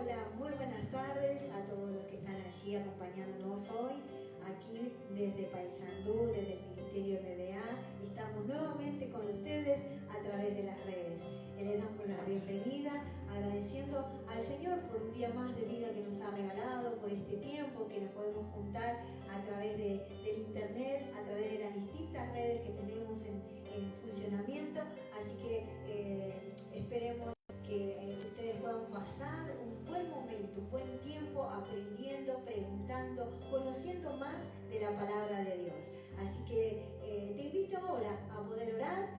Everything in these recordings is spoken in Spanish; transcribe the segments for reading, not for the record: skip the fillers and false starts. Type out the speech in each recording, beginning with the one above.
Hola, muy buenas tardes a todos los que están allí acompañándonos hoy, aquí desde Paysandú, desde el Ministerio MBA. Estamos nuevamente con ustedes a través de las redes. Les damos la bienvenida, agradeciendo al Señor por un día más de vida que nos ha regalado, por este tiempo que nos podemos juntar a través del internet, a través de las distintas redes que tenemos en funcionamiento. Así que esperemos que ustedes puedan pasar un buen momento, un buen tiempo aprendiendo, preguntando, conociendo más de la palabra de Dios. Así que te invito ahora a poder orar.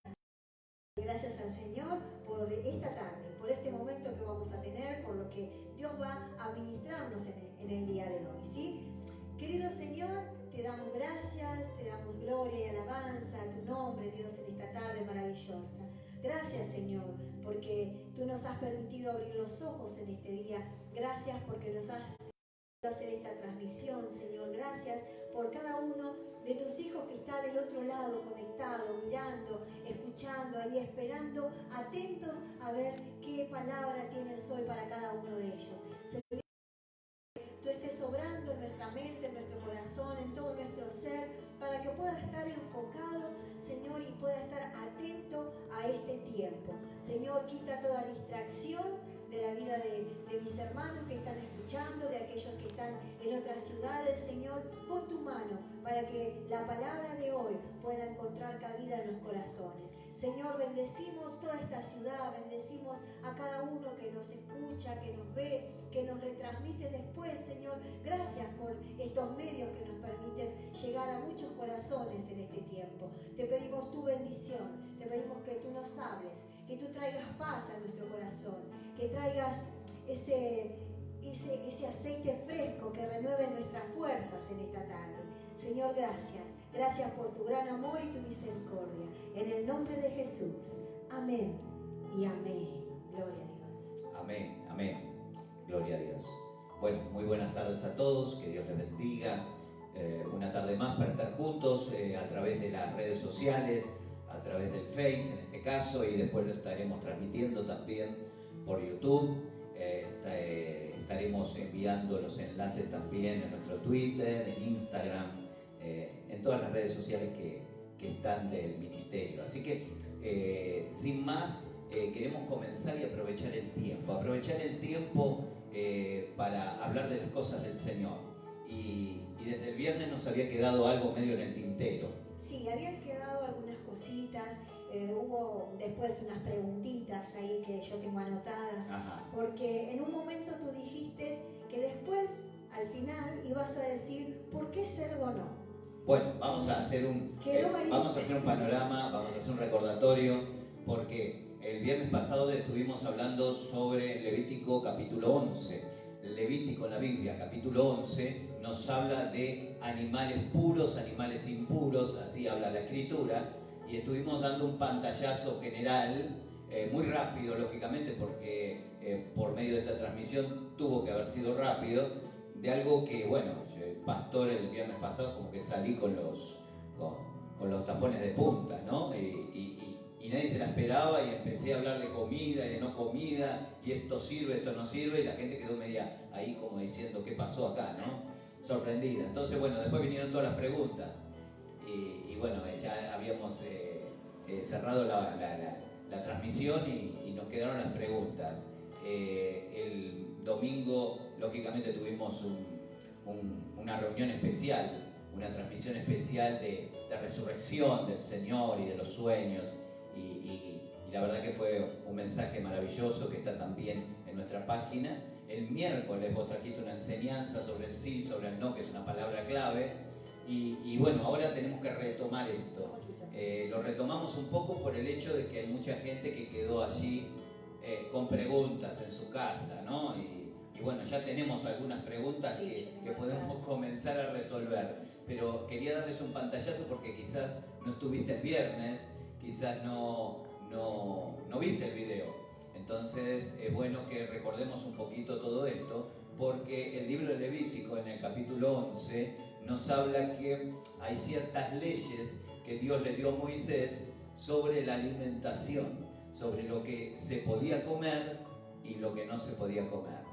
Gracias al Señor por esta tarde, por este momento que vamos a tener, por lo que Dios va a ministrarnos en el día de hoy, ¿sí? Querido Señor, te damos gracias, te damos gloria y alabanza a tu nombre, Dios, en esta tarde maravillosa. Gracias, Señor, porque tú nos has permitido abrir los ojos en este día. Gracias porque nos has hacer esta transmisión, Señor. Gracias por cada uno de tus hijos que está del otro lado, conectado, mirando, escuchando, ahí esperando, atentos a ver qué palabra tienes hoy para cada uno de ellos. Señor, tú estés obrando en nuestra mente, en nuestro corazón, en todo nuestro ser, para que pueda estar enfocado, Señor, y pueda estar atento a este tiempo. Señor, quita toda distracción de la vida de mis hermanos que están escuchando, de aquellos que están en otras ciudades. Señor, pon tu mano para que la palabra de hoy pueda encontrar cabida en los corazones. Señor, bendecimos toda esta ciudad, bendecimos a cada uno que nos escucha, que nos ve, que nos retransmite después, Señor. Gracias por estos medios que nos permiten llegar a muchos corazones en este tiempo. Te pedimos tu bendición, te pedimos que tú nos hables, que tú traigas paz a nuestro corazón, que traigas ese aceite fresco que renueve nuestras fuerzas en esta tarde. Señor, gracias. Gracias por tu gran amor y tu misericordia. En el nombre de Jesús. Amén y amén. Gloria a Dios. Amén, amén. Gloria a Dios. Bueno, muy buenas tardes a todos. Que Dios les bendiga. Una tarde más para estar juntos a través de las redes sociales, a través del Face en este caso, y después lo estaremos transmitiendo también por YouTube. Estaremos enviando los enlaces también en nuestro Twitter, en Instagram, en todas las redes sociales que están del ministerio. Así que, sin más, queremos comenzar y aprovechar el tiempo para hablar de las cosas del Señor. Y desde el viernes nos había quedado algo medio en el tintero. Sí, habían quedado algunas cositas. Hubo después unas preguntitas ahí que yo tengo anotadas. Ajá. Porque en un momento tú dijiste que después, al final, ibas a decir ¿por qué cerdo no? Bueno, vamos a hacer un panorama, vamos a hacer un recordatorio, porque el viernes pasado estuvimos hablando sobre Levítico capítulo 11. Levítico en la Biblia, capítulo 11, nos habla de animales puros, animales impuros, así habla la Escritura, y estuvimos dando un pantallazo general, muy rápido, lógicamente, porque por medio de esta transmisión tuvo que haber sido rápido, de algo que, bueno, el pastor el viernes pasado como que salí con los tapones de punta, ¿no? Y nadie se la esperaba, y empecé a hablar de comida y de no comida, y esto sirve, esto no sirve, y la gente quedó media ahí como diciendo ¿qué pasó acá?, ¿no? Sorprendida. Entonces, bueno, después vinieron todas las preguntas, y bueno, ya habíamos cerrado la transmisión y nos quedaron las preguntas. El domingo, lógicamente, tuvimos una reunión especial, una transmisión especial de resurrección del Señor y de los sueños, y la verdad que fue un mensaje maravilloso que está también en nuestra página. El miércoles vos trajiste una enseñanza sobre el sí, sobre el no, que es una palabra clave, y bueno, ahora tenemos que retomar esto. Lo retomamos un poco por el hecho de que hay mucha gente que quedó allí con preguntas en su casa, ¿no? Y bueno, ya tenemos algunas preguntas que podemos comenzar a resolver, pero quería darles un pantallazo porque quizás no estuviste el viernes, quizás no viste el video. Entonces es bueno que recordemos un poquito todo esto, porque el libro de Levítico en el capítulo 11 nos habla que hay ciertas leyes que Dios le dio a Moisés sobre la alimentación, sobre lo que se podía comer y lo que no se podía comer.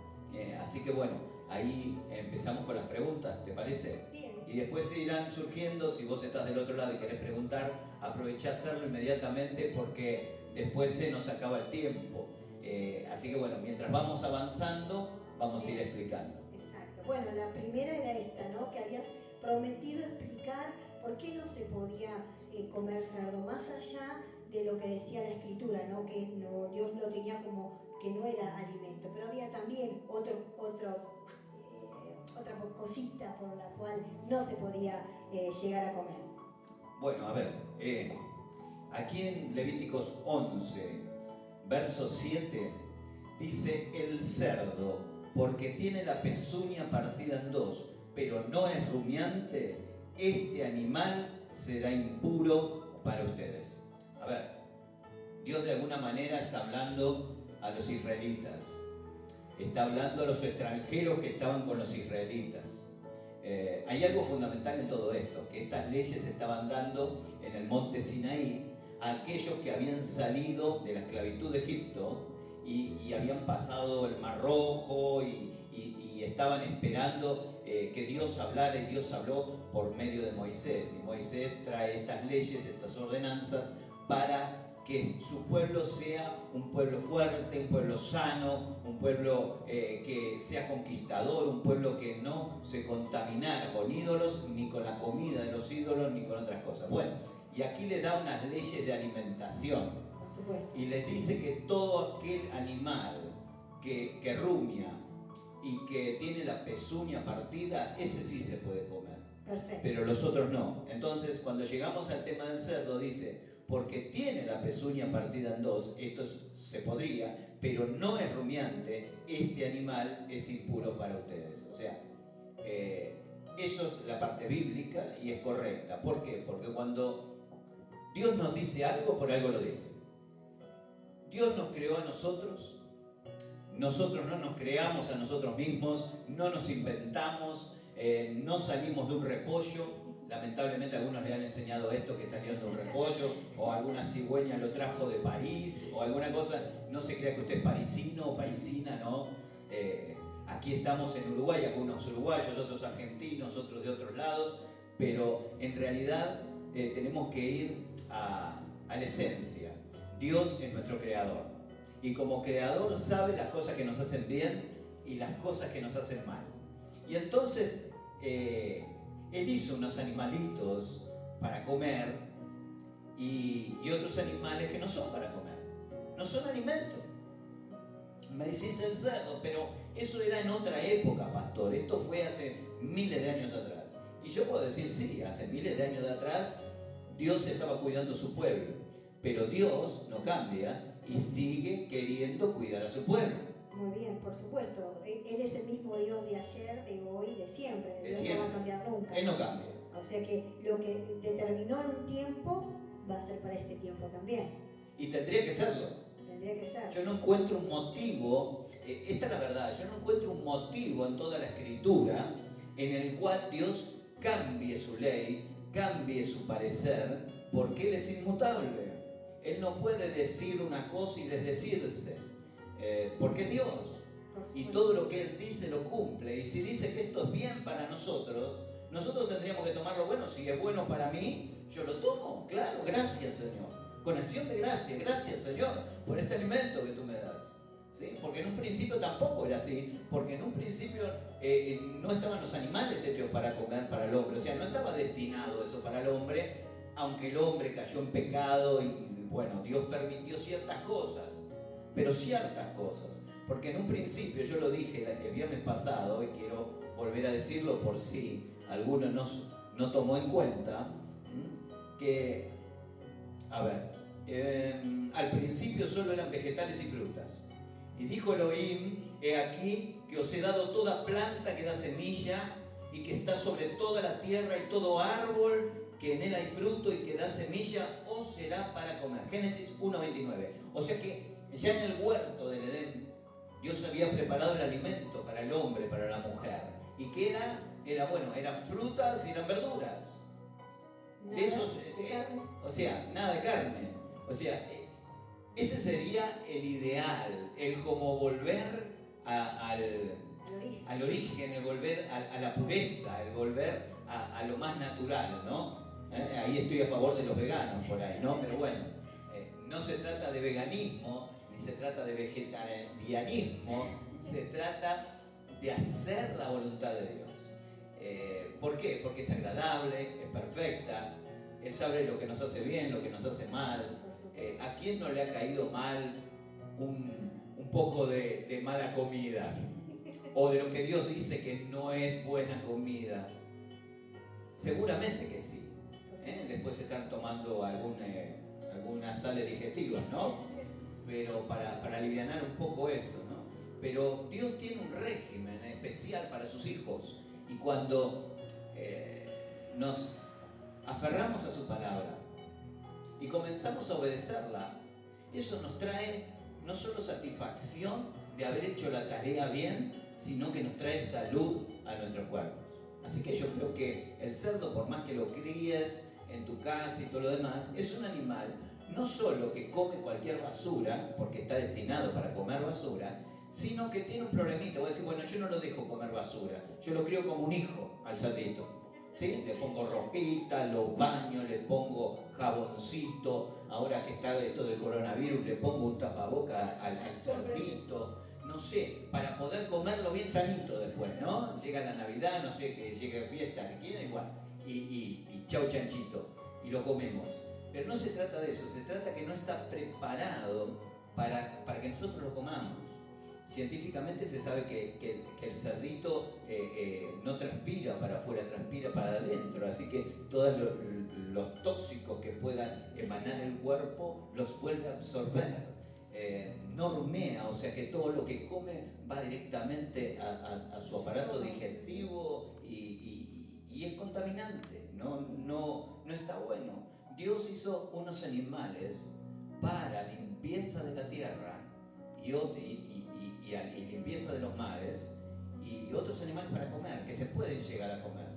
Así que bueno, ahí empezamos con las preguntas, ¿te parece? Bien. Y después se irán surgiendo, si vos estás del otro lado y querés preguntar, aprovechá a hacerlo inmediatamente porque después se nos acaba el tiempo. Así que bueno, mientras vamos avanzando, vamos a ir explicando. Exacto. Bueno, la primera era esta, ¿no? Que habías prometido explicar por qué no se podía comer cerdo, más allá de lo que decía la Escritura, ¿no? Que no, Dios lo tenía como que no era alimento, pero había también otra cosita por la cual no se podía llegar a comer. Bueno, a ver, aquí en Levíticos 11, verso 7, dice: el cerdo, porque tiene la pezuña partida en dos, pero no es rumiante, este animal será impuro para ustedes. A ver, Dios de alguna manera está hablando a los israelitas, está hablando a los extranjeros que estaban con los israelitas. Hay algo fundamental en todo esto, que estas leyes se estaban dando en el monte Sinaí a aquellos que habían salido de la esclavitud de Egipto y habían pasado el Mar Rojo y estaban esperando que Dios hablara, y Dios habló por medio de Moisés. Y Moisés trae estas leyes, estas ordenanzas, para que su pueblo sea un pueblo fuerte, un pueblo sano, un pueblo que sea conquistador, un pueblo que no se contaminara con ídolos, ni con la comida de los ídolos, ni con otras cosas. Bueno, y aquí les da unas leyes de alimentación. Por supuesto. Y les dice que todo aquel animal que rumia y que tiene la pezuña partida, ese sí se puede comer. Perfecto. Pero los otros no. Entonces, cuando llegamos al tema del cerdo, dice: porque tiene la pezuña partida en dos, esto se podría, pero no es rumiante, este animal es impuro para ustedes. O sea, eso es la parte bíblica y es correcta. ¿Por qué? Porque cuando Dios nos dice algo, por algo lo dice. Dios nos creó a nosotros, nosotros no nos creamos a nosotros mismos, no nos inventamos, no salimos de un repollo. Lamentablemente a algunos le han enseñado esto, que salieron de un repollo, o alguna cigüeña lo trajo de París, o alguna cosa. No se crea que usted es parisino o parisina, ¿no? Aquí estamos en Uruguay, algunos uruguayos, otros argentinos, otros de otros lados, pero en realidad tenemos que ir a la esencia. Dios es nuestro creador, y como creador sabe las cosas que nos hacen bien y las cosas que nos hacen mal. Y entonces Él hizo unos animalitos para comer y otros animales que no son para comer, no son alimento. Me decís el cerdo, pero eso era en otra época, pastor. Esto fue hace miles de años atrás. Y yo puedo decir, sí, hace miles de años atrás Dios estaba cuidando a su pueblo, pero Dios no cambia y sigue queriendo cuidar a su pueblo. Muy bien, por supuesto. Él es el mismo Dios de ayer, de hoy, de siempre. De Dios siempre. no va a cambiar nunca. Él no cambia. O sea que lo que determinó en un tiempo va a ser para este tiempo también. Y tendría que serlo. Tendría que ser. Yo no encuentro un motivo, esta es la verdad, yo no encuentro un motivo en toda la Escritura en el cual Dios cambie su ley, cambie su parecer, porque Él es inmutable. Él no puede decir una cosa y desdecirse, porque es Dios. Y todo lo que Él dice lo cumple. Y si dice que esto es bien para nosotros, nosotros tendríamos que tomarlo bueno. Si es bueno para mí, yo lo tomo. Claro, gracias Señor. Con acción de gracia, gracias Señor por este alimento que tú me das. ¿Sí? Porque en un principio tampoco era así, porque en un principio no estaban los animales hechos para comer para el hombre. O sea, no estaba destinado eso para el hombre, aunque el hombre cayó en pecado y bueno, Dios permitió ciertas cosas, pero ciertas cosas. Porque en un principio, yo lo dije el viernes pasado y quiero volver a decirlo por si alguno no tomó en cuenta, que, a ver, al principio solo eran vegetales y frutas. Y dijo Elohim: he aquí que os he dado toda planta que da semilla y que está sobre toda la tierra, y todo árbol que en él hay fruto y que da semilla os será para comer. Génesis 1:29. O sea que ya en el huerto del Edén Dios había preparado el alimento para el hombre, para la mujer. ¿Y qué era? Bueno, eran frutas y eran verduras. Nada de carne. O sea, nada de carne. O sea, ese sería el ideal, el como volver al origen, el volver a la pureza, el volver a lo más natural, ¿no? Ahí estoy a favor de los veganos por ahí, ¿no? Pero bueno, no se trata de veganismo, ni se trata de vegetarianismo, se trata de hacer la voluntad de Dios. ¿Por qué? Porque es agradable, es perfecta, Él sabe lo que nos hace bien, lo que nos hace mal. ¿A quién no le ha caído mal un poco de mala comida? O de lo que Dios dice que no es buena comida. Seguramente que sí. Después se están tomando algunas sales digestivas, ¿no? Pero para alivianar un poco esto, ¿no? Pero Dios tiene un régimen especial para sus hijos. Y cuando nos aferramos a su palabra y comenzamos a obedecerla, eso nos trae no solo satisfacción de haber hecho la tarea bien, sino que nos trae salud a nuestros cuerpos. Así que yo creo que el cerdo, por más que lo críes en tu casa y todo lo demás, es un animal no solo que come cualquier basura, porque está destinado para comer basura, sino que tiene un problemita. Voy a decir, bueno, yo no lo dejo comer basura, yo lo crío como un hijo al cerdito, ¿sí? Le pongo ropita, lo baño, le pongo jaboncito, ahora que está esto del coronavirus, le pongo un tapaboca al cerdito, no sé, para poder comerlo bien sanito después, ¿no? Llega la Navidad, no sé, que llegue fiesta, que quiera igual, y chau chanchito, y lo comemos. Pero no se trata de eso, se trata que no está preparado para que nosotros lo comamos. Científicamente se sabe que el cerdito no transpira para afuera, transpira para adentro, así que todos los tóxicos que puedan emanar el cuerpo los vuelve a absorber. No rumea, o sea que todo lo que come va directamente a su aparato digestivo y es contaminante, no está bueno. Dios hizo unos animales para limpieza de la tierra y limpieza de los mares, y otros animales para comer, que se pueden llegar a comer.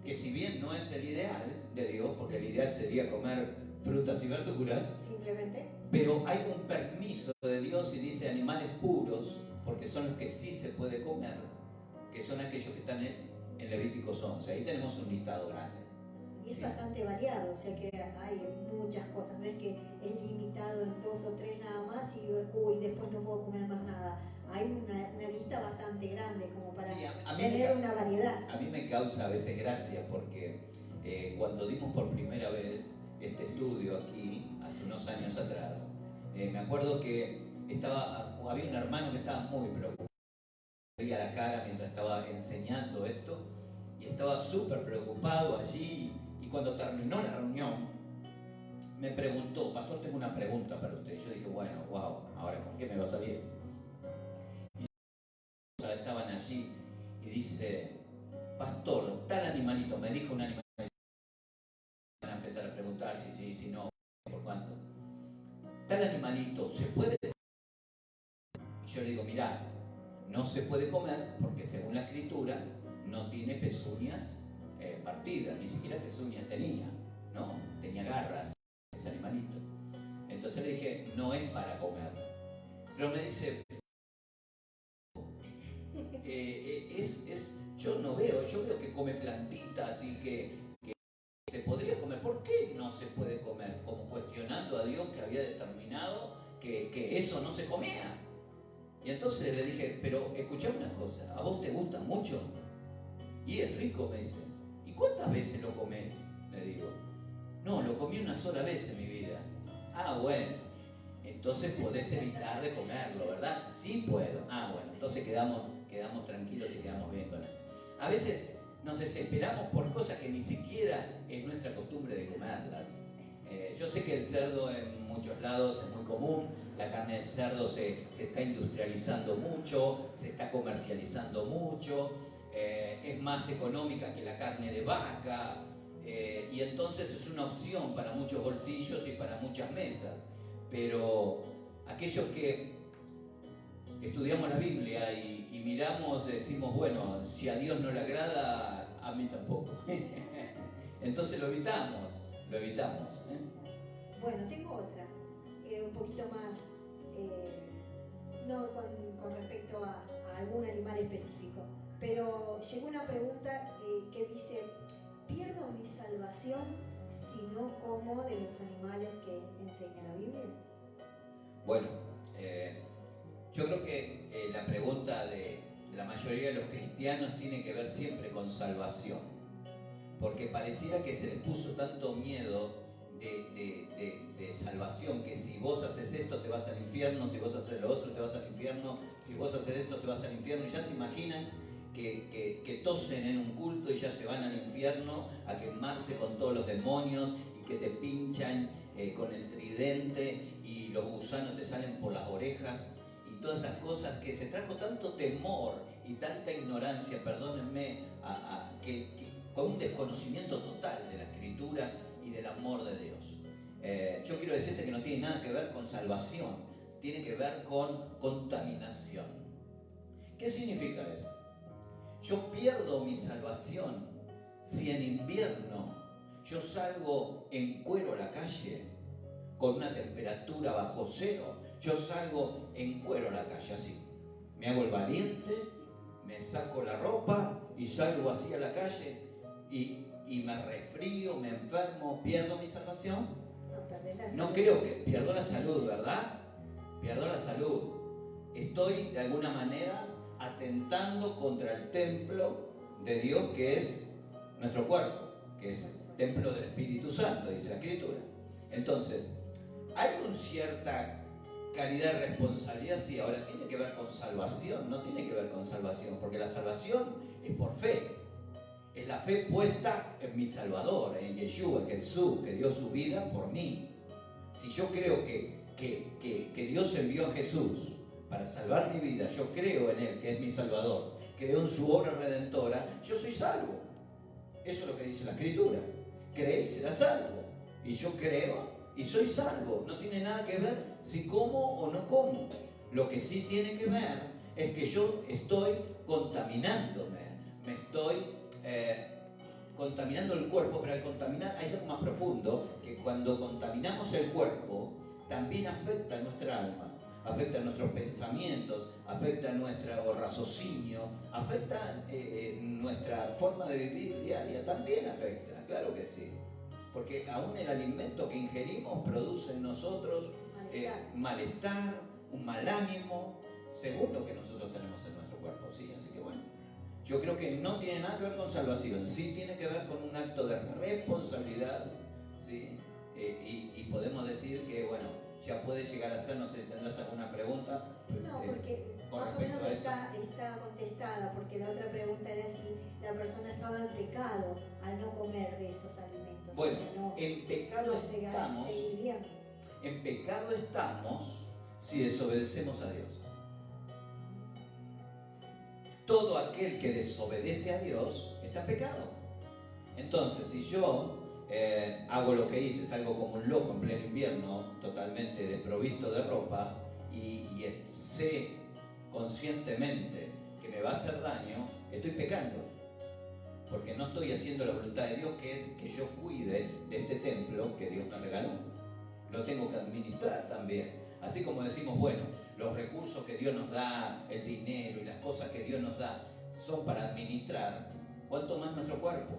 Que si bien no es el ideal de Dios, porque el ideal sería comer frutas y verduras, simplemente, pero hay un permiso de Dios y dice animales puros, porque son los que sí se puede comer, que son aquellos que están en Levíticos 11. Ahí tenemos un listado grande. Y es bastante variado, o sea que hay muchas cosas, no es que es limitado en 2 o 3 nada más y después no puedo comer más nada. Hay una lista bastante grande como para tener una variedad. A mí me causa a veces gracia porque cuando dimos por primera vez este estudio aquí, hace unos años atrás, me acuerdo que había un hermano que estaba muy preocupado, veía la cara mientras estaba enseñando esto y estaba súper preocupado allí. Y cuando terminó la reunión, me preguntó, pastor, tengo una pregunta para usted. Y yo dije, bueno, wow, ahora ¿con qué me va a salir? Y estaban allí y dice, pastor, tal animalito, me dijo un animalito. Van a empezar a preguntar si sí, si no, por cuánto. Tal animalito, ¿se puede comer? Y yo le digo, mirá, no se puede comer porque según la escritura no tiene pezuñas partidas, ni siquiera pezuñas tenía, ¿no? Tenía garras ese animalito. Entonces le dije, no es para comer. Pero me dice, yo veo que come plantitas y que se podría comer. ¿Por qué no se puede comer? Como cuestionando a Dios que había determinado que eso no se comía. Y entonces le dije, pero escuchá una cosa, ¿a vos te gusta mucho? Y es rico, me dice. ¿Y cuántas veces lo comés? Le digo. No, lo comí una sola vez en mi vida. Ah, bueno, entonces podés evitar de comerlo, ¿verdad? Sí puedo. Ah, bueno, entonces quedamos tranquilos y quedamos bien con eso. A veces nos desesperamos por cosas que ni siquiera es nuestra costumbre de comerlas. Yo sé que el cerdo en muchos lados es muy común, la carne de cerdo se está industrializando mucho, se está comercializando mucho, es más económica que la carne de vaca, y entonces es una opción para muchos bolsillos y para muchas mesas. Pero aquellos que estudiamos la Biblia y miramos, decimos, bueno, si a Dios no le agrada, a mí tampoco. Entonces lo evitamos. Bueno, tengo otra, un poquito más, no con respecto a algún animal específico, llegó una pregunta que dice, ¿pierdo mi salvación si no como de los animales que enseña la Biblia? Bueno, yo creo que la pregunta de la mayoría de los cristianos tiene que ver siempre con salvación, porque pareciera que se les puso tanto miedo de salvación, que si vos haces esto te vas al infierno, si vos haces lo otro te vas al infierno, si vos haces esto te vas al infierno, y ya se imaginan que tosen en un culto y ya se van al infierno a quemarse con todos los demonios y que te pinchan con el tridente y los gusanos te salen por las orejas y todas esas cosas, que se trajo tanto temor y tanta ignorancia, perdónenme, con un desconocimiento total de la Escritura y del amor de Dios. Yo quiero decirte que no tiene nada que ver con salvación, tiene que ver con contaminación. ¿Qué significa eso? Yo pierdo mi salvación si en invierno yo salgo en cuero a la calle con una temperatura bajo cero. Yo salgo en cuero a la calle así. Me hago el valiente, me saco la ropa y salgo así a la calle y me resfrío, me enfermo, ¿pierdo mi salvación? No creo que pierdo la salud, ¿verdad? Pierdo la salud. Estoy de alguna manera atentando contra el templo de Dios, que es nuestro cuerpo, que es templo del Espíritu Santo, dice la Escritura. Entonces, hay una cierta calidad de responsabilidad, sí. Ahora, tiene que ver con salvación, no tiene que ver con salvación, porque la salvación es por fe. Es la fe puesta en mi Salvador, en Yeshua, en Jesús, que dio su vida por mí. Si yo creo que Dios envió a Jesús para salvar mi vida, yo creo en Él, que es mi Salvador, creo en su obra redentora, yo soy salvo. Eso es lo que dice la Escritura. Cree y será salvo. Y yo creo y soy salvo. No tiene nada que ver si como o no como. Lo que sí tiene que ver es que yo estoy contaminándome. Me estoy contaminando el cuerpo, pero al contaminar hay algo más profundo, que cuando contaminamos el cuerpo también afecta a nuestra alma, afecta a nuestros pensamientos, afecta a nuestro raciocinio, afecta nuestra forma de vivir diaria, también afecta, claro que sí, porque aún el alimento que ingerimos produce en nosotros malestar, un mal ánimo, según lo que nosotros tenemos en nuestro cuerpo, ¿sí? Así que bueno, yo creo que no tiene nada que ver con salvación, sí tiene que ver con un acto de responsabilidad, ¿sí? Y podemos decir que, bueno, ya puede llegar a ser, no sé si tendrás alguna pregunta. No, porque más o menos está contestada, porque la otra pregunta era si la persona estaba en pecado al no comer de esos alimentos. Bueno, o sea, no, en pecado estamos. En pecado estamos si desobedecemos a Dios. Todo aquel que desobedece a Dios está en pecado. Entonces, si yo hago lo que hice, salgo como un loco en pleno invierno, totalmente desprovisto de ropa, y sé conscientemente que me va a hacer daño, estoy pecando. Porque no estoy haciendo la voluntad de Dios, que es que yo cuide de este templo que Dios me regaló. Lo tengo que administrar también. Así como decimos, bueno, los recursos que Dios nos da, el dinero y las cosas que Dios nos da, son para administrar. ¿Cuánto más nuestro cuerpo?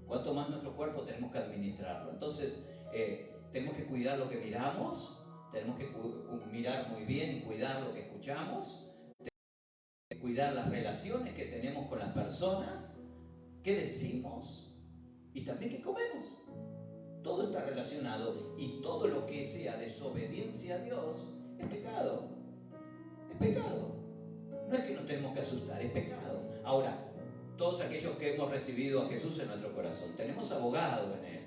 ¿Cuánto más nuestro cuerpo tenemos que administrarlo? Entonces, tenemos que cuidar lo que miramos, tenemos que mirar muy bien y cuidar lo que escuchamos, tenemos que cuidar las relaciones que tenemos con las personas, qué decimos y también qué comemos. Todo está relacionado, y todo lo que sea desobediencia a Dios es pecado. Es pecado. No es que nos tenemos que asustar, es pecado. Ahora, todos aquellos que hemos recibido a Jesús en nuestro corazón, tenemos abogado en Él,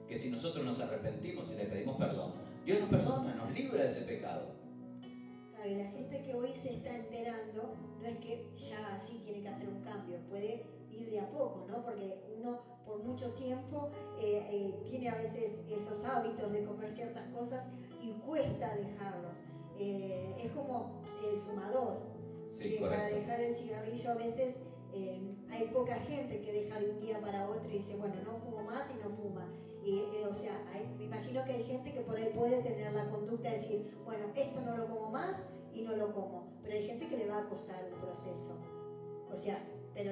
que si nosotros nos arrepentimos y le pedimos perdón, Dios nos perdona, nos libra de ese pecado. Claro, y la gente que hoy se está enterando, no es que ya así tiene que hacer un cambio, puede ir de a poco, ¿no? Porque uno por mucho tiempo tiene a veces esos hábitos de comer ciertas cosas y cuesta dejarlos. Es como el fumador, sí, que para dejar el cigarrillo a veces hay poca gente que deja de un día para otro y dice, bueno, no fumo más y no fuma. O sea, me imagino que hay gente que por ahí puede tener la conducta de decir, bueno, esto no lo como más y no lo como. Pero hay gente que le va a costar un proceso. O sea, pero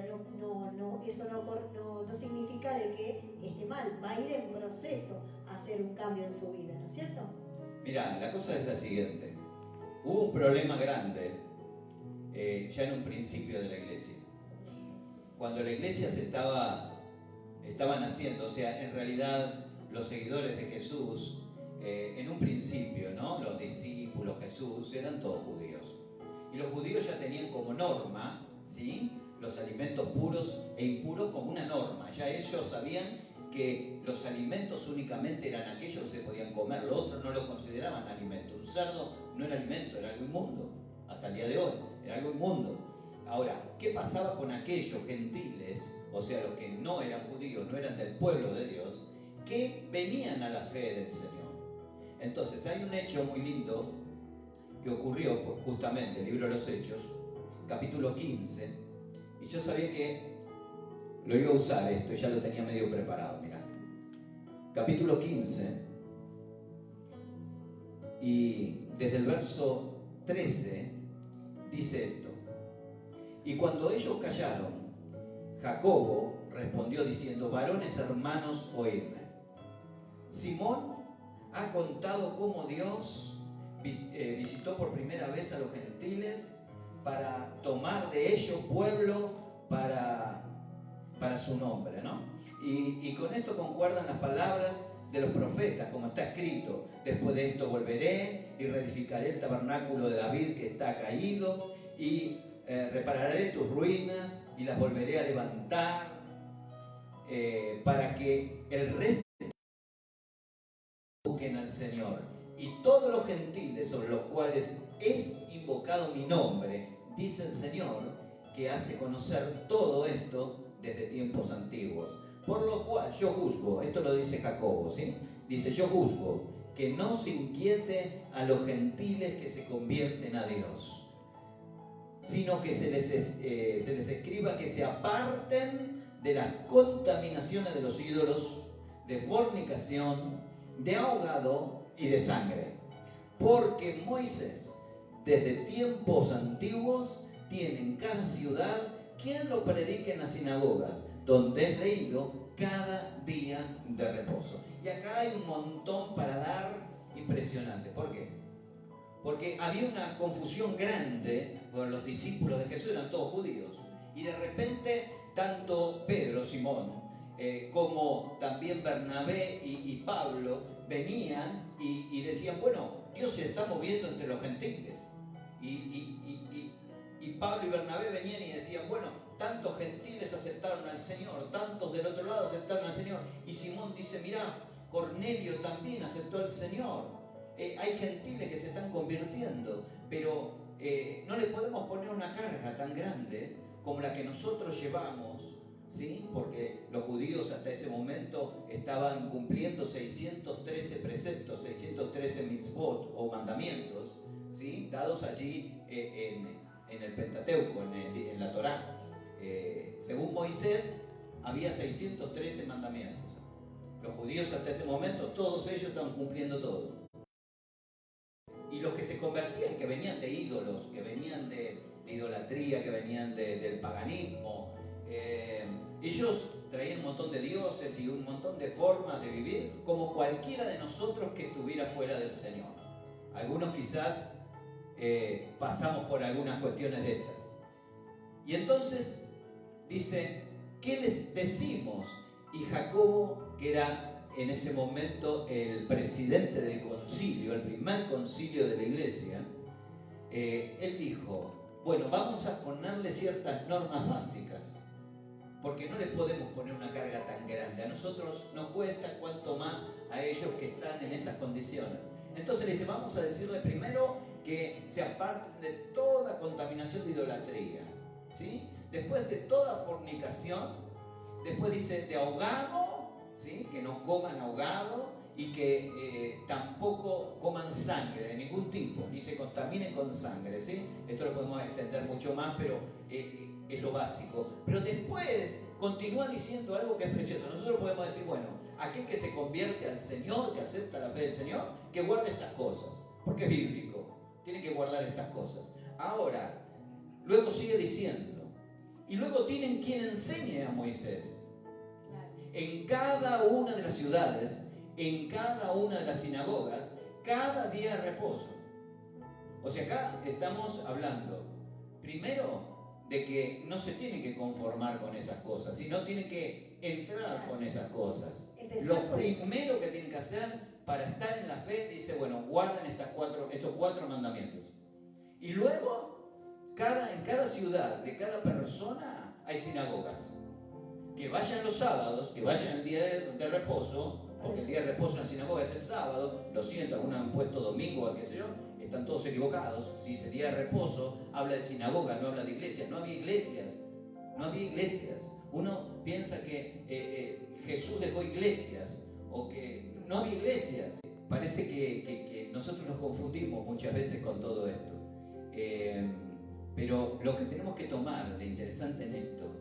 eso no significa de que esté mal, va a ir en proceso a hacer un cambio en su vida, ¿no es cierto? Mira, la cosa es la siguiente. Hubo un problema grande ya en un principio de la iglesia. Cuando la iglesia estaba naciendo, o sea, en realidad los seguidores de Jesús, en un principio, ¿no? Los discípulos, Jesús, eran todos judíos. Y los judíos ya tenían como norma, ¿sí?, los alimentos puros e impuros como una norma. Ya ellos sabían que los alimentos únicamente eran aquellos que se podían comer, los otros no lo consideraban alimento. Un cerdo no era alimento, era algo inmundo. Hasta el día de hoy, era algo inmundo. Ahora, ¿qué pasaba con aquellos gentiles, o sea, los que no eran judíos, no eran del pueblo de Dios, que venían a la fe del Señor? Entonces, hay un hecho muy lindo que ocurrió justamente en el libro de los Hechos, capítulo 15, y yo sabía que lo iba a usar esto, ya lo tenía medio preparado, mirá. Capítulo 15, y desde el verso 13 dice esto: y cuando ellos callaron, Jacobo respondió diciendo: varones hermanos, oídme. Simón ha contado cómo Dios visitó por primera vez a los gentiles para tomar de ellos pueblo para su nombre, ¿no? Y con esto concuerdan las palabras de los profetas, como está escrito: después de esto volveré y reedificaré el tabernáculo de David que está caído, y repararé tus ruinas y las volveré a levantar, para que el resto busquen al Señor. Y todos los gentiles sobre los cuales es invocado mi nombre, dice el Señor, que hace conocer todo esto desde tiempos antiguos. Por lo cual yo juzgo, esto lo dice Jacobo, ¿sí? Dice: yo juzgo que no se inquiete a los gentiles que se convierten a Dios, sino que se les escriba que se aparten de las contaminaciones de los ídolos, de fornicación, de ahogado y de sangre. Porque Moisés, desde tiempos antiguos, tiene en cada ciudad quien lo predique en las sinagogas, donde es leído cada día de reposo. Y acá hay un montón para dar impresionante. ¿Por qué? Porque había una confusión grande, porque los discípulos de Jesús eran todos judíos, y de repente tanto Pedro, Simón, como también Bernabé y Pablo venían y decían: bueno, Dios se está moviendo entre los gentiles. Y Pablo y Bernabé venían y decían: bueno, tantos gentiles aceptaron al Señor, tantos del otro lado aceptaron al Señor. Y Simón dice: mirá, Cornelio también aceptó al Señor. Hay gentiles que se están convirtiendo, pero no le podemos poner una carga tan grande como la que nosotros llevamos, ¿sí? Porque los judíos hasta ese momento estaban cumpliendo 613 preceptos, 613 mitzvot o mandamientos, ¿sí?, dados allí en el Pentateuco, en la Torá. Según Moisés, había 613 mandamientos. Los judíos hasta ese momento, todos ellos estaban cumpliendo todo. Y los que se convertían, que venían de ídolos, que venían de idolatría, que venían del paganismo, ellos traían un montón de dioses y un montón de formas de vivir, como cualquiera de nosotros que estuviera fuera del Señor. Algunos quizás pasamos por algunas cuestiones de estas. Y entonces dice: ¿qué les decimos? Y Jacobo, que era en ese momento el presidente del concilio, el primer concilio de la iglesia, él dijo: bueno, vamos a ponerle ciertas normas básicas, porque no les podemos poner una carga tan grande. A nosotros nos cuesta, cuanto más a ellos que están en esas condiciones. Entonces le dice: vamos a decirle primero que se aparten de toda contaminación de idolatría, ¿sí? Después de toda fornicación, después dice de ahogado, ¿sí?, que no coman ahogado, y que tampoco coman sangre de ningún tipo, ni se contaminen con sangre, ¿sí? Esto lo podemos extender mucho más, pero es lo básico. Pero después continúa diciendo algo que es precioso. Nosotros podemos decir: bueno, aquel que se convierte al Señor, que acepta la fe del Señor, que guarde estas cosas, porque es bíblico, tiene que guardar estas cosas. Ahora, luego sigue diciendo: Y luego tienen quien enseñe a Moisés. Claro. En cada una de las ciudades, en cada una de las sinagogas, cada día de reposo. O sea, acá estamos hablando, primero, de que no se tiene que conformar con esas cosas, sino tiene que entrar con esas cosas. Lo primero que tienen que hacer para estar en la fe, dice, bueno, guarden estos cuatro mandamientos. Y luego, en cada ciudad de cada persona hay sinagogas. Que vayan los sábados, que vayan el día de reposo, porque el día de reposo en la sinagoga es el sábado. Lo siento, algunos han puesto domingo o qué sé yo, están todos equivocados. Dice día de reposo, habla de sinagoga, no habla de iglesias. No había iglesias, no había iglesias. Uno piensa que Jesús dejó iglesias o que no había iglesias. Parece que nosotros nos confundimos muchas veces con todo esto. Pero lo que tenemos que tomar de interesante en esto,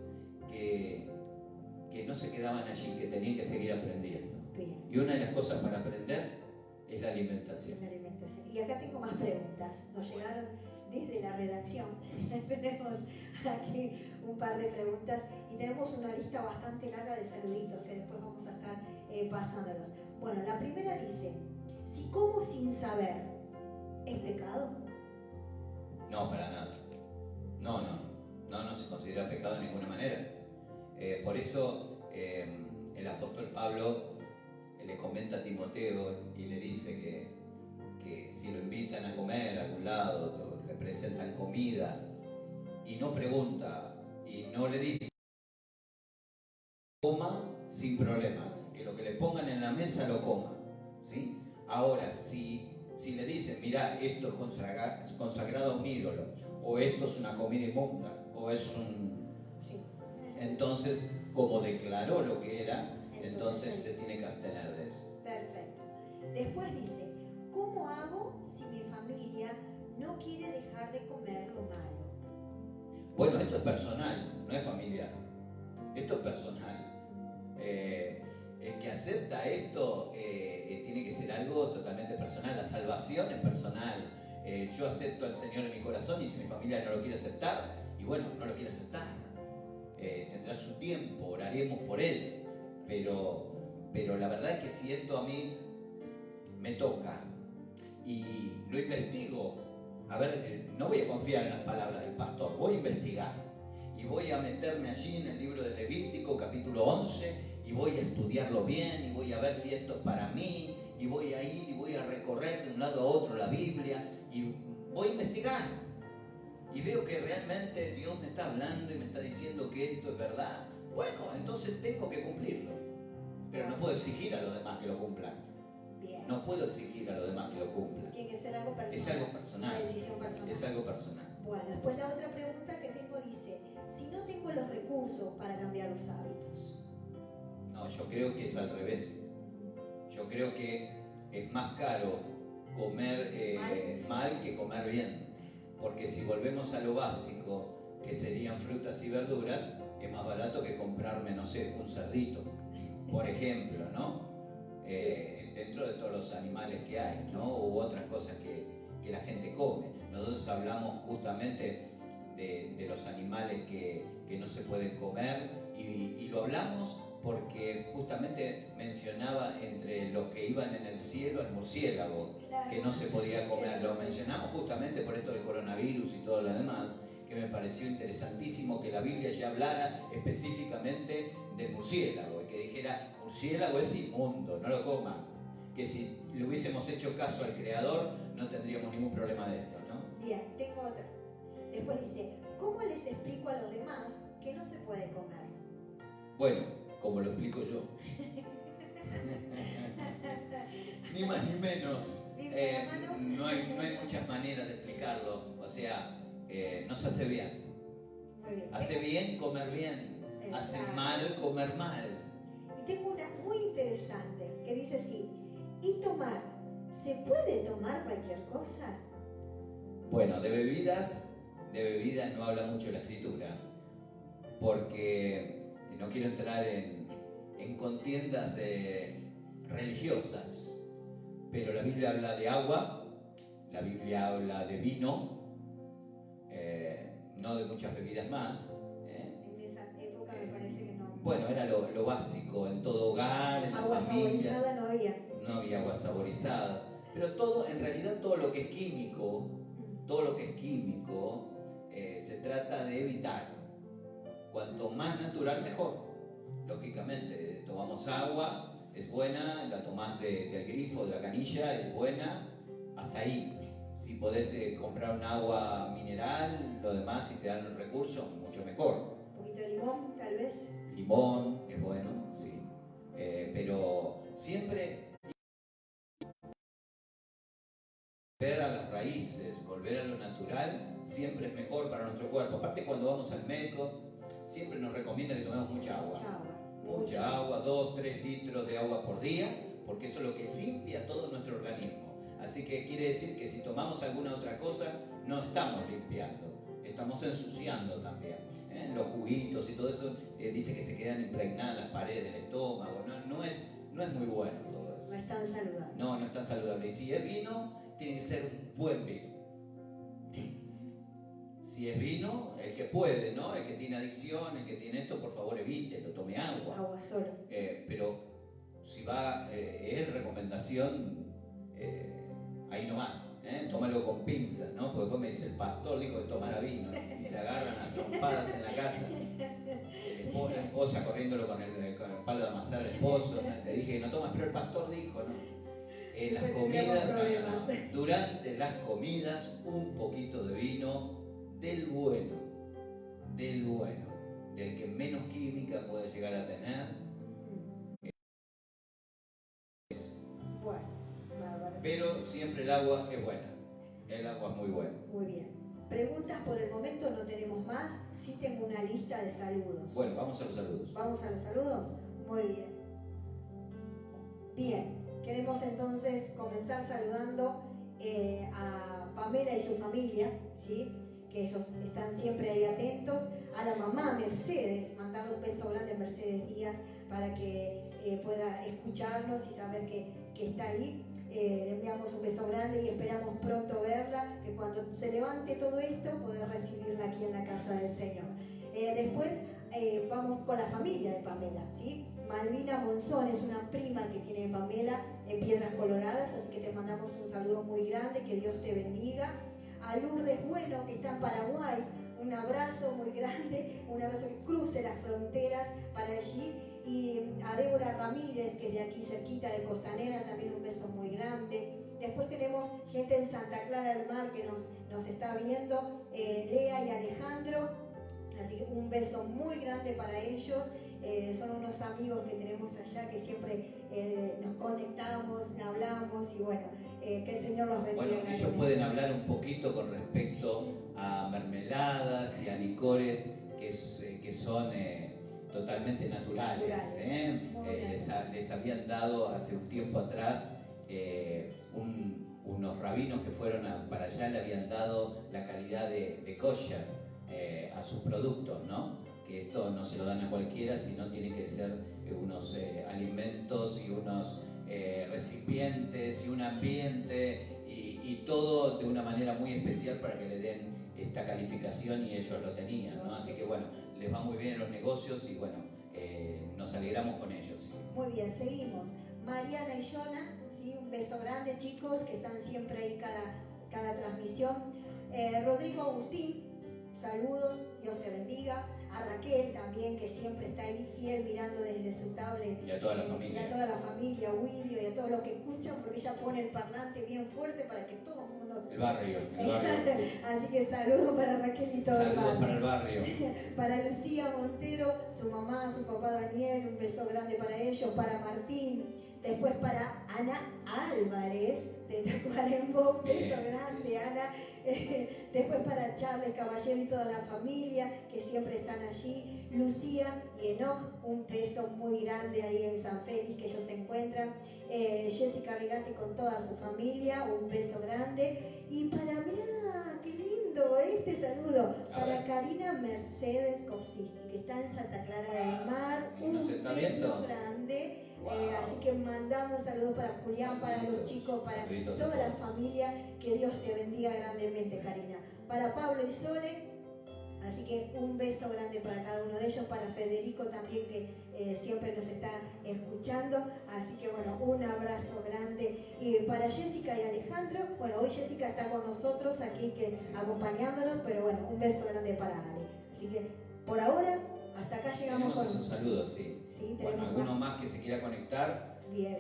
que no se quedaban allí, que tenían que seguir aprendiendo. Bien. Y una de las cosas para aprender es la alimentación. Y acá tengo más preguntas. Nos llegaron desde la redacción. Tenemos aquí un par de preguntas y tenemos una lista bastante larga de saluditos que después vamos a estar pasándolos. Bueno, la primera dice, si como sin saber, ¿es pecado? No, para nada. No se considera pecado de ninguna manera. Por eso el apóstol Pablo le comenta a Timoteo y le dice que si lo invitan a comer a algún lado, le presentan comida y no pregunta y no le dice coma sin problemas, que lo que le pongan en la mesa lo coma, ¿sí? Ahora, si le dicen, mira, esto es consagrado a un ídolo, o esto es una comida inmunda, o es un... Sí. Entonces, como declaró lo que era, entonces se tiene que abstener de eso. Perfecto. Después dice, ¿cómo hago si mi familia no quiere dejar de comer lo malo? Bueno, esto es personal, no es familiar. Esto es personal. El que acepta esto tiene que ser algo totalmente personal. La salvación es personal. Yo acepto al Señor en mi corazón y si mi familia no lo quiere aceptar, y bueno, no lo quiere aceptar. Tendrá su tiempo, oraremos por él. Pero la verdad es que si esto a mí me toca y lo investigo, a ver, no voy a confiar en las palabras del pastor, voy a investigar y voy a meterme allí en el libro de Levítico capítulo 11 y voy a estudiarlo bien y voy a ver si esto es para mí y voy a ir y voy a recorrer de un lado a otro la Biblia y voy a investigar y veo que realmente Dios me está hablando y me está diciendo que esto es verdad. Bueno, entonces tengo que cumplirlo, pero no puedo exigir a los demás que lo cumplan. Bien. No puedo exigir a los demás que lo cumplan. Tiene que ser algo personal. Es algo personal. Una decisión personal. Es algo personal. Bueno, después la otra pregunta que tengo dice, si no tengo los recursos para cambiar los hábitos. No, yo creo que es al revés. Yo creo que es más caro comer mal que comer bien. Porque si volvemos a lo básico, que serían frutas y verduras, es más barato que comprarme, no sé, un cerdito, por ejemplo, ¿no? Dentro de todos los animales que hay, ¿no? U otras cosas que la gente come. Nosotros hablamos justamente de los animales que no se pueden comer y lo hablamos porque justamente mencionaba entre los que iban en el cielo al murciélago, que no se podía comer. Lo mencionamos justamente por esto del coronavirus y todo lo demás, que me pareció interesantísimo que la Biblia ya hablara específicamente del murciélago, y que dijera, murciélago es inmundo, no lo coman. Que si le hubiésemos hecho caso al Creador, no tendríamos ningún problema de esto, ¿no? Bien, tengo otra. Después dice, ¿cómo les explico a los demás que no se puede comer? Bueno, como lo explico yo. Ni más ni menos. No hay muchas maneras de explicarlo. O sea, nos hace bien. Muy bien. Hace bien comer bien. Exacto. Hace mal comer mal. Y tengo una muy interesante que dice así, ¿y tomar? ¿Se puede tomar cualquier cosa? Bueno, de bebidas no habla mucho la Escritura, porque no quiero entrar en contiendas religiosas, pero la Biblia habla de agua, la Biblia habla de vino, no de muchas bebidas más. bueno, era lo básico en todo hogar, en la Agua familia. saborizada no había. No había aguas saborizadas. Pero todo, en realidad, todo lo que es químico, se trata de evitar. Cuanto más natural, mejor. Lógicamente, tomamos agua, es buena, la tomás del grifo, de la canilla, es buena, hasta ahí. Si podés comprar un agua mineral, lo demás, si te dan los recursos, mucho mejor. Un poquito de limón, tal vez. Limón, es bueno, sí. Pero siempre volver a las raíces, volver a lo natural, siempre es mejor para nuestro cuerpo. Aparte, cuando vamos al médico, siempre nos recomienda que tomemos mucha agua. Mucha agua, 2-3 litros de agua por día, porque eso es lo que limpia todo nuestro organismo. Así que quiere decir que si tomamos alguna otra cosa, no estamos limpiando, estamos ensuciando también. Los juguitos y todo eso, dice que se quedan impregnadas las paredes del estómago. No es muy bueno todo eso. No es tan saludable. No es tan saludable. Y si es vino, tiene que ser un buen vino. Si es vino, el que puede, ¿no? El que tiene adicción, el que tiene esto, por favor evite, lo tome agua. Agua solo. Pero si va, es recomendación, ahí nomás, tómalo con pinzas, ¿no? Porque después me dice, el pastor dijo que tomara vino, y se agarran a trompadas en la casa. La esposa corriéndolo con el palo de amasar al esposo, ¿no? Te dije que no tomas, pero el pastor dijo, ¿no? Las comidas, durante las comidas, un poquito de vino del bueno, del que menos química puede llegar a tener. Bueno, bárbaro. Pero siempre el agua es buena, el agua es muy buena. Muy bien. Preguntas por el momento no tenemos más, sí tengo una lista de saludos. Bueno, vamos a los saludos. ¿Vamos a los saludos? Muy bien. Bien. Queremos entonces comenzar saludando a Pamela y su familia, ¿sí? Que ellos están siempre ahí atentos. A la mamá Mercedes, mandarle un beso grande a Mercedes Díaz para que pueda escucharnos y saber que está ahí. Le enviamos un beso grande y esperamos pronto verla, que cuando se levante todo esto, poder recibirla aquí en la casa del Señor. Después vamos con la familia de Pamela, ¿sí? Malvina Monzón es una prima que tiene Pamela en Piedras Coloradas, así que te mandamos un saludo muy grande, que Dios te bendiga. A Lourdes Bueno, que está en Paraguay, un abrazo muy grande, un abrazo que cruce las fronteras para allí. Y a Débora Ramírez, que es de aquí cerquita de Costanera, también un beso muy grande. Después tenemos gente en Santa Clara del Mar que nos está viendo, Lea y Alejandro, así que un beso muy grande para ellos. Son unos amigos que tenemos allá que siempre nos conectamos, hablamos y bueno, que el Señor los bendiga. Bueno, ellos pueden hablar un poquito con respecto a mermeladas y a licores que son totalmente naturales. Les habían dado hace un tiempo atrás unos rabinos que fueron para allá, le habían dado la calidad de kosher a sus productos, ¿no? Que esto no se lo dan a cualquiera, sino tiene que ser unos alimentos y unos recipientes y un ambiente y todo de una manera muy especial para que le den esta calificación, y ellos lo tenían, ¿no? Así que bueno, les va muy bien en los negocios y bueno, nos alegramos con ellos. ¿Sí? Muy bien, seguimos. Mariana y Jonah, ¿sí? Un beso grande, chicos, que están siempre ahí cada transmisión. Rodrigo Agustín, saludos, Dios te bendiga. A Raquel también, que siempre está ahí fiel mirando desde su tablet. Y a toda la familia. Y a toda la familia, Widio, y a todos los que escuchan, porque ella pone el parlante bien fuerte para que todo el mundo... El barrio. Así que saludos para Raquel y todo el barrio. Saludos para el barrio. Para Lucía Montero, su mamá, su papá Daniel, un beso grande para ellos. Para Martín, después para Ana Álvarez de Tacuarembó, un beso grande, Ana. Después para Charles Caballero y toda la familia que siempre están allí. Lucía y Enoch, un beso muy grande ahí en San Félix que ellos se encuentran. Jessica Rigatti con toda su familia, un beso grande. Y para mí, qué lindo este saludo, para Karina Mercedes Copsisti, que está en Santa Clara del Mar, un beso grande. Así que mandamos saludos para Julián, para los chicos, para toda la familia. Que Dios te bendiga grandemente, Karina. Para Pablo y Sole, Así que un beso grande para cada uno de ellos, para Federico también, que siempre nos está escuchando. Así que bueno, un abrazo grande. Y para Jessica y Alejandro, bueno, hoy Jessica está con nosotros aquí acompañándonos, pero bueno, un beso grande para Ale. Así que por ahora, hasta acá llegamos. Tenemos un saludo, sí. Sí, bueno, alguno más que se quiera conectar. Bien.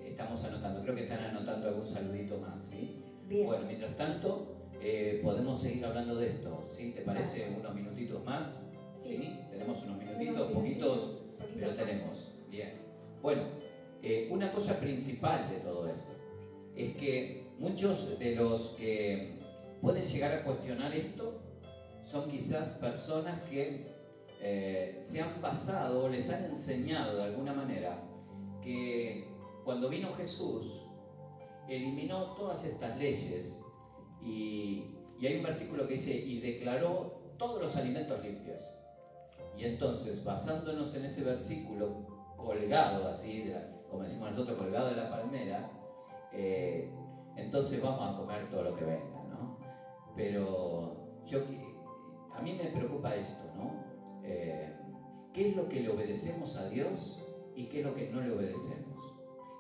Estamos anotando, creo que están anotando algún saludito más, ¿sí? Bien. Bueno, mientras tanto, podemos seguir hablando de esto, ¿sí? ¿Te parece unos minutitos más? ¿Sí? ¿Tenemos unos minutitos? Poquitos, pero más. Tenemos. Bien. Bueno, una cosa principal de todo esto es que muchos de los que pueden llegar a cuestionar esto son quizás personas que se han basado, les han enseñado de alguna manera que cuando vino Jesús eliminó todas estas leyes y hay un versículo que dice y declaró todos los alimentos limpios. Y entonces, basándonos en ese versículo colgado así, como decimos nosotros, colgado de la palmera, entonces vamos a comer todo lo que venga, ¿no? Pero a mí me preocupa esto, ¿no? ¿Qué es lo que le obedecemos a Dios y qué es lo que no le obedecemos?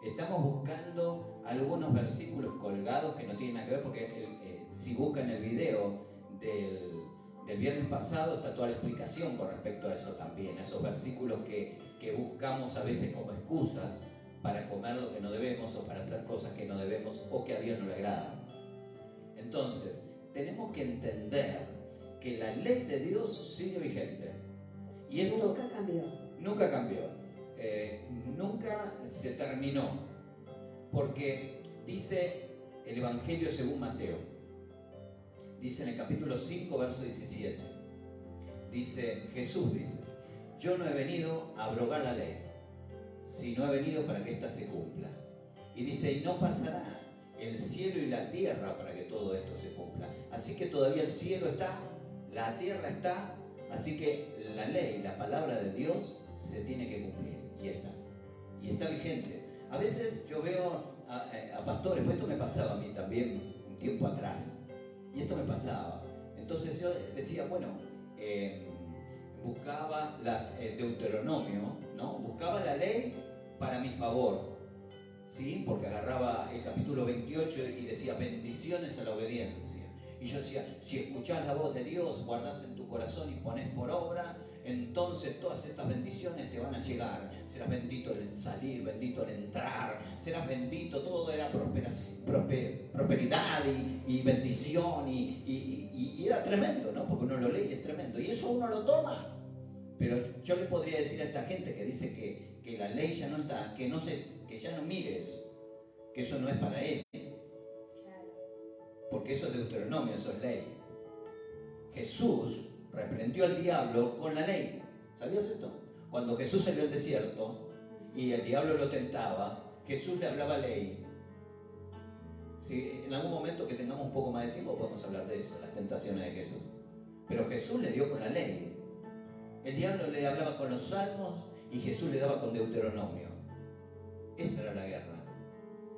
Estamos buscando algunos versículos colgados que no tienen nada que ver, porque si buscan el video del viernes pasado está toda la explicación con respecto a eso también, a esos versículos que buscamos a veces como excusas para comer lo que no debemos o para hacer cosas que no debemos o que a Dios no le agradan. Entonces, tenemos que entender que la ley de Dios sigue vigente. Y esto nunca cambió. Nunca cambió. Nunca se terminó. Porque dice el Evangelio según Mateo. Dice en el capítulo 5, verso 17. Jesús dice, yo no he venido a abrogar la ley, sino he venido para que ésta se cumpla. Y dice, y no pasará el cielo y la tierra para que todo esto se cumpla. Así que todavía el cielo está, la tierra está, así que la ley, la palabra de Dios se tiene que cumplir y está vigente. A veces yo veo a pastores, pues esto me pasaba a mí también un tiempo atrás, y esto me pasaba. Entonces yo decía, bueno, buscaba Deuteronomio, ¿no? Buscaba la ley para mi favor, ¿sí? Porque agarraba el capítulo 28 y decía bendiciones a la obediencia. Y yo decía, si escuchás la voz de Dios, guardás en tu corazón y pones por obra, entonces todas estas bendiciones te van a llegar. Serás bendito al salir, bendito al entrar, serás bendito, todo era prosperidad y bendición y era tremendo, ¿no? Porque uno lo lee y es tremendo. Y eso uno lo toma. Pero yo le podría decir a esta gente que dice que la ley ya no está, que ya no mires, que eso no es para él. Porque eso es Deuteronomio, eso es ley. Jesús reprendió al diablo con la ley. ¿Sabías esto? Cuando Jesús salió al desierto y el diablo lo tentaba, Jesús le hablaba ley. Si en algún momento que tengamos un poco más de tiempo podemos hablar de eso, las tentaciones de Jesús. Pero Jesús le dio con la ley. El diablo le hablaba con los salmos y Jesús le daba con Deuteronomio. Esa era la guerra.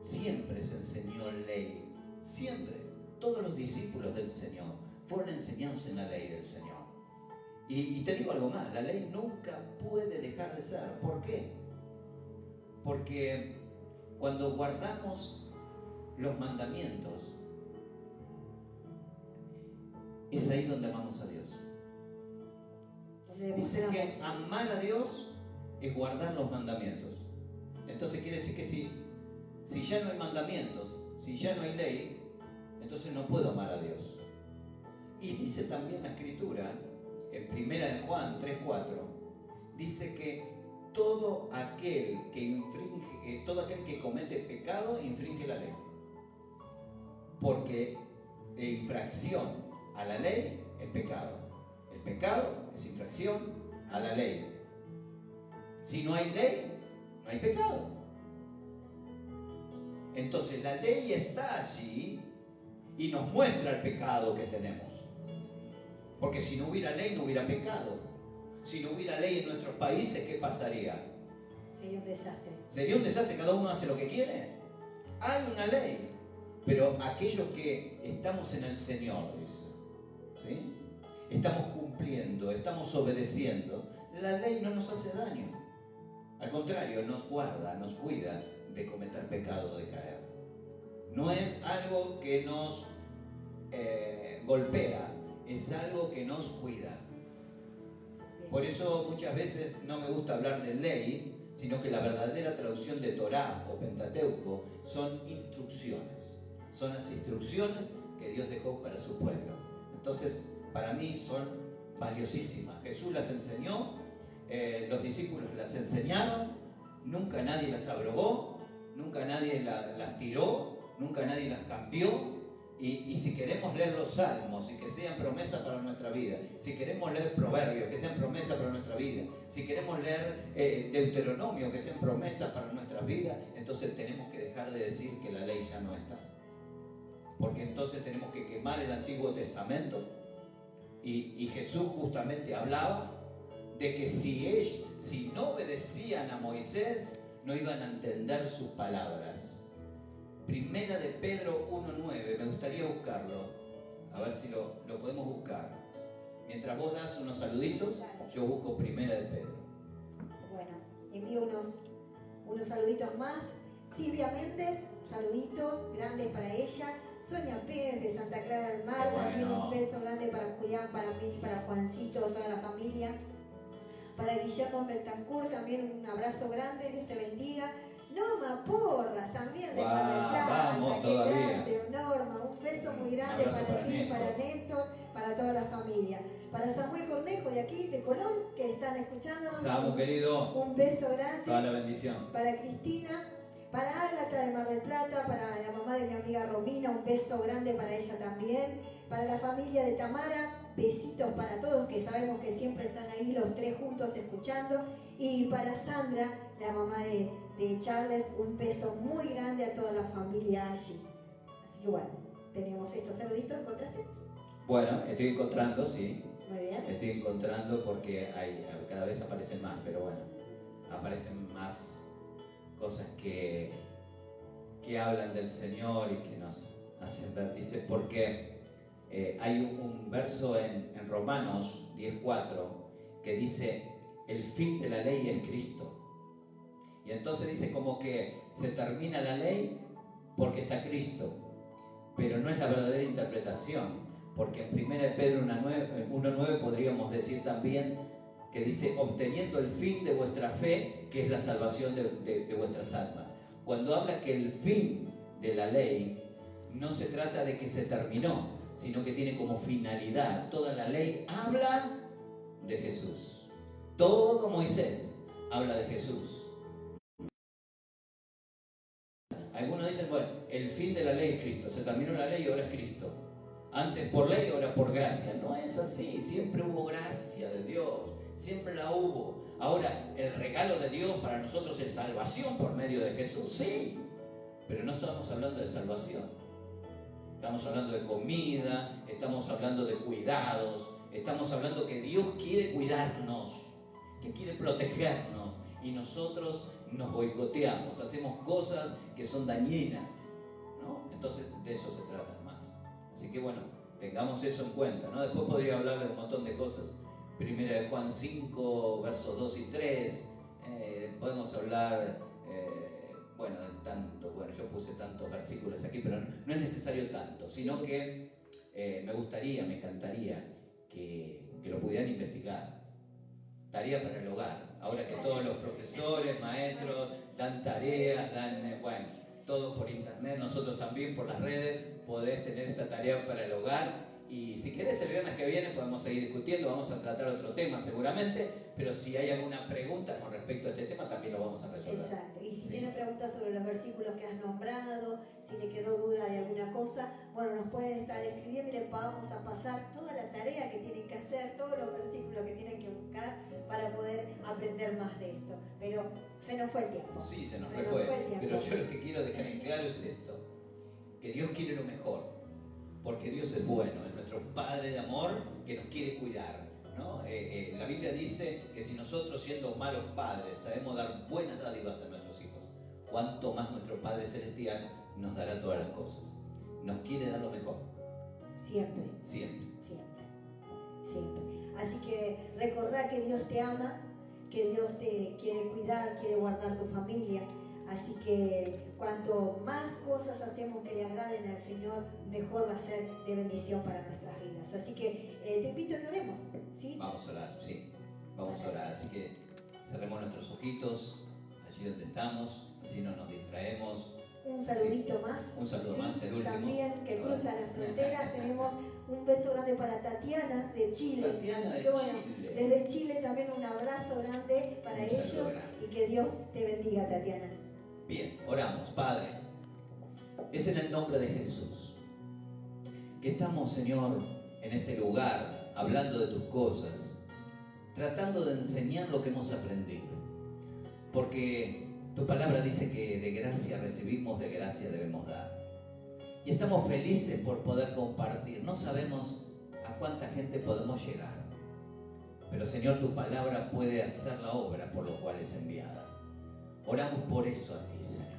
Siempre se enseñó ley. Siempre. Todos los discípulos del Señor fueron enseñados en la ley del Señor. Y te digo algo más, la ley nunca puede dejar de ser. ¿Por qué? Porque cuando guardamos los mandamientos, es ahí donde amamos a Dios. Dice que amar a Dios es guardar los mandamientos. Entonces quiere decir que si ya no hay mandamientos, si ya no hay ley, entonces no puedo amar a Dios. Y dice también la Escritura, en 1 Juan 3:4, dice que todo aquel que comete pecado infringe la ley. Porque infracción a la ley es pecado. El pecado es infracción a la ley. Si no hay ley, no hay pecado. Entonces la ley está allí y nos muestra el pecado que tenemos. Porque si no hubiera ley, no hubiera pecado. Si no hubiera ley en nuestros países, ¿qué pasaría? Sería un desastre. Sería un desastre, cada uno hace lo que quiere. Hay una ley, pero aquellos que estamos en el Señor, dice, ¿sí? estamos cumpliendo, estamos obedeciendo, la ley no nos hace daño. Al contrario, nos guarda, nos cuida de cometer pecado, de caer. No es algo que nos golpea, es algo que nos cuida. Por eso muchas veces no me gusta hablar de ley, sino que la verdadera traducción de Torá o Pentateuco son instrucciones. Son las instrucciones que Dios dejó para su pueblo. Entonces, para mí son valiosísimas. Jesús las enseñó, los discípulos las enseñaron, nunca nadie las abrogó, nunca nadie las tiró, nunca nadie las cambió. Y si queremos leer los salmos y que sean promesa para nuestra vida, si queremos leer proverbios que sean promesa para nuestra vida, si queremos leer Deuteronomio que sean promesas para nuestras vidas, entonces tenemos que dejar de decir que la ley ya no está. Porque entonces tenemos que quemar el Antiguo Testamento. Y Jesús justamente hablaba de que si no obedecían a Moisés, no iban a entender sus palabras. Primera de Pedro 1.9, me gustaría buscarlo, a ver si lo podemos buscar. Mientras vos das unos saluditos, yo busco Primera de Pedro. Bueno, envío unos saluditos más. Silvia Méndez, saluditos grandes para ella. Sonia Pérez de Santa Clara del Mar, también un beso grande para Julián, para Mili, para Juancito, toda la familia. Para Guillermo Betancourt también un abrazo grande, Dios te bendiga. Norma Porras también de Mar del Plata, vamos todavía. Grande, Norma, un beso muy grande para ti, Néstor. para Néstor, para toda la familia. Para Samuel Cornejo de aquí, de Colón, que están escuchándonos. Samu, querido. Un beso grande. Toda la bendición. Para Cristina, para Ágata de Mar del Plata, para la mamá de mi amiga Romina, un beso grande para ella también. Para la familia de Tamara, besitos para todos, que sabemos que siempre están ahí los tres juntos escuchando. Y para Sandra, la mamá de Charles, un beso muy grande a toda la familia allí. Así que bueno, teníamos estos saluditos. ¿Encontraste? Bueno, estoy encontrando, sí. Muy bien. Estoy encontrando porque cada vez aparecen más, pero bueno, aparecen más cosas que hablan del Señor y que nos hacen ver. Dice, porque hay un verso en Romanos 10.4 que dice, el fin de la ley es Cristo. Y entonces dice como que se termina la ley porque está Cristo. Pero no es la verdadera interpretación, porque en 1 Pedro 1.9 podríamos decir también que dice, obteniendo el fin de vuestra fe, que es la salvación de vuestras almas. Cuando habla que el fin de la ley, no se trata de que se terminó, sino que tiene como finalidad. Toda la ley habla de Jesús. Todo Moisés habla de Jesús. Algunos dicen, bueno, el fin de la ley es Cristo. Se terminó la ley y ahora es Cristo. Antes por ley, ahora por gracia. No es así. Siempre hubo gracia de Dios. Siempre la hubo. Ahora, el regalo de Dios para nosotros es salvación por medio de Jesús. Sí. Pero no estamos hablando de salvación. Estamos hablando de comida. Estamos hablando de cuidados. Estamos hablando que Dios quiere cuidarnos. Que quiere protegernos. Y nosotros nos boicoteamos, hacemos cosas que son dañinas, ¿no? Entonces de eso se trata más. Así que bueno, tengamos eso en cuenta, ¿no? Después podría hablar de un montón de cosas. Primera de Juan 5, versos 2 y 3. Podemos hablar, bueno, de tanto. Bueno, yo puse tantos versículos aquí, pero no es necesario tanto, sino que me encantaría que lo pudieran investigar. Tarea para el hogar. Ahora que todos los profesores, maestros dan tareas, bueno, todos por internet, nosotros también por las redes, podés tener esta tarea para el hogar. Y si querés el viernes que viene podemos seguir discutiendo, vamos a tratar otro tema seguramente, pero si hay alguna pregunta con respecto a este tema también lo vamos a resolver. Exacto, y si tiene preguntas sobre los versículos que has nombrado, si le quedó duda de alguna cosa, bueno, nos pueden estar escribiendo y le vamos a pasar toda la tarea que tienen que hacer, todos los versículos que tienen que buscar para poder aprender más de esto. Pero se nos fue el tiempo. Sí, se nos fue el tiempo. Pero yo lo que quiero dejar en claro es esto, que Dios quiere lo mejor, porque Dios es bueno, es nuestro Padre de amor que nos quiere cuidar, ¿no? La Biblia dice que si nosotros, siendo malos padres, sabemos dar buenas dádivas a nuestros hijos, cuánto más nuestro Padre Celestial nos dará todas las cosas. Nos quiere dar lo mejor. Siempre. Siempre. Siempre. siempre. Así que recordá que Dios te ama, que Dios te quiere cuidar, quiere guardar tu familia. Así que cuanto más cosas hacemos que le agraden al Señor, mejor va a ser de bendición para nuestras vidas. Así que te invito a que oremos, ¿sí? Vamos a orar, sí. Vamos a orar. Así que cerremos nuestros ojitos allí donde estamos, así no nos distraemos. Un saludito más. Un saludo más, el último. También que cruza las fronteras. Tenemos un beso grande para Tatiana de Chile. Así que bueno, desde Chile también un abrazo grande para ellos y que Dios te bendiga, Tatiana. Bien, oramos. Padre, es en el nombre de Jesús que estamos, Señor, en este lugar, hablando de tus cosas, tratando de enseñar lo que hemos aprendido. Porque tu palabra dice que de gracia recibimos, de gracia debemos dar. Y estamos felices por poder compartir. No sabemos a cuánta gente podemos llegar. Pero, Señor, tu palabra puede hacer la obra por lo cual es enviada. Oramos por eso a ti, Señor.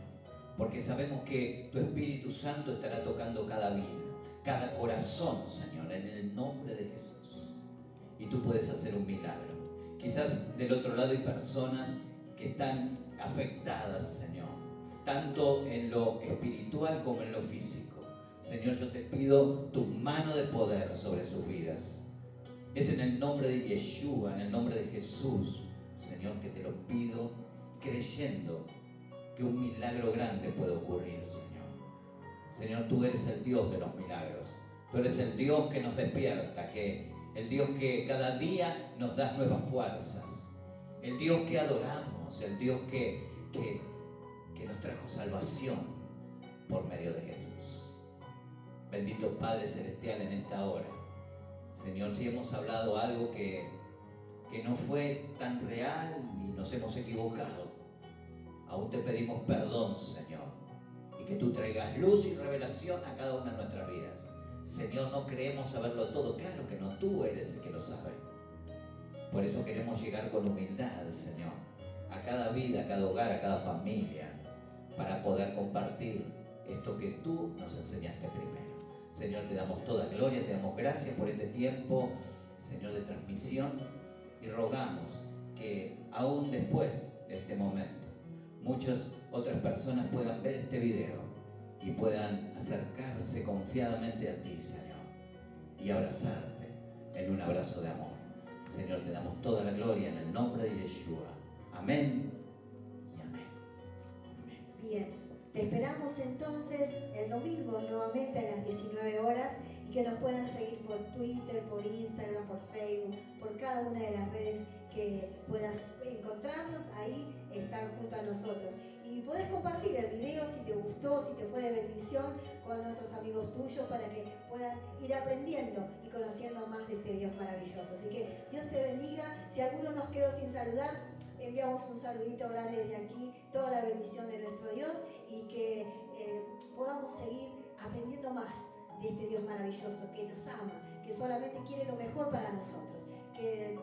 Porque sabemos que tu Espíritu Santo estará tocando cada vida, cada corazón, Señor, en el nombre de Jesús. Y tú puedes hacer un milagro. Quizás del otro lado hay personas que están afectadas, Señor, tanto en lo espiritual como en lo físico. Señor, yo te pido tu mano de poder sobre sus vidas. Es en el nombre de Yeshua, en el nombre de Jesús, Señor, que te lo pido, creyendo que un milagro grande puede ocurrir, Señor. Señor, tú eres el Dios de los milagros. Tú eres el Dios que nos despierta, el Dios que cada día nos da nuevas fuerzas. El Dios que adoramos, el Dios que nos trajo salvación por medio de Jesús. Bendito Padre Celestial, en esta hora, Señor, si hemos hablado algo que no fue tan real y nos hemos equivocado, aún te pedimos perdón, Señor, y que tú traigas luz y revelación a cada una de nuestras vidas. Señor, no creemos saberlo todo. Claro que no, tú eres el que lo sabe. Por eso queremos llegar con humildad, Señor, a cada vida, a cada hogar, a cada familia, para poder compartir esto que tú nos enseñaste primero. Señor, te damos toda gloria, te damos gracias por este tiempo, Señor, de transmisión, y rogamos que aún después de este momento, muchas otras personas puedan ver este video y puedan acercarse confiadamente a ti, Señor, y abrazarte en un abrazo de amor. Señor, te damos toda la gloria en el nombre de Yeshua. Amén y amén. Amén. Bien, te esperamos entonces el domingo nuevamente a las 19 horas y que nos puedan seguir por Twitter, por Instagram, por Facebook, por cada una de las redes que puedas encontrarnos ahí, estar junto a nosotros. Y podés compartir el video si te gustó, si te fue de bendición, con otros amigos tuyos para que puedan ir aprendiendo y conociendo más de este Dios maravilloso. Así que Dios te bendiga. Si alguno nos quedó sin saludar, enviamos un saludito grande desde aquí, toda la bendición de nuestro Dios y que podamos seguir aprendiendo más de este Dios maravilloso que nos ama, que solamente quiere lo mejor para nosotros. Que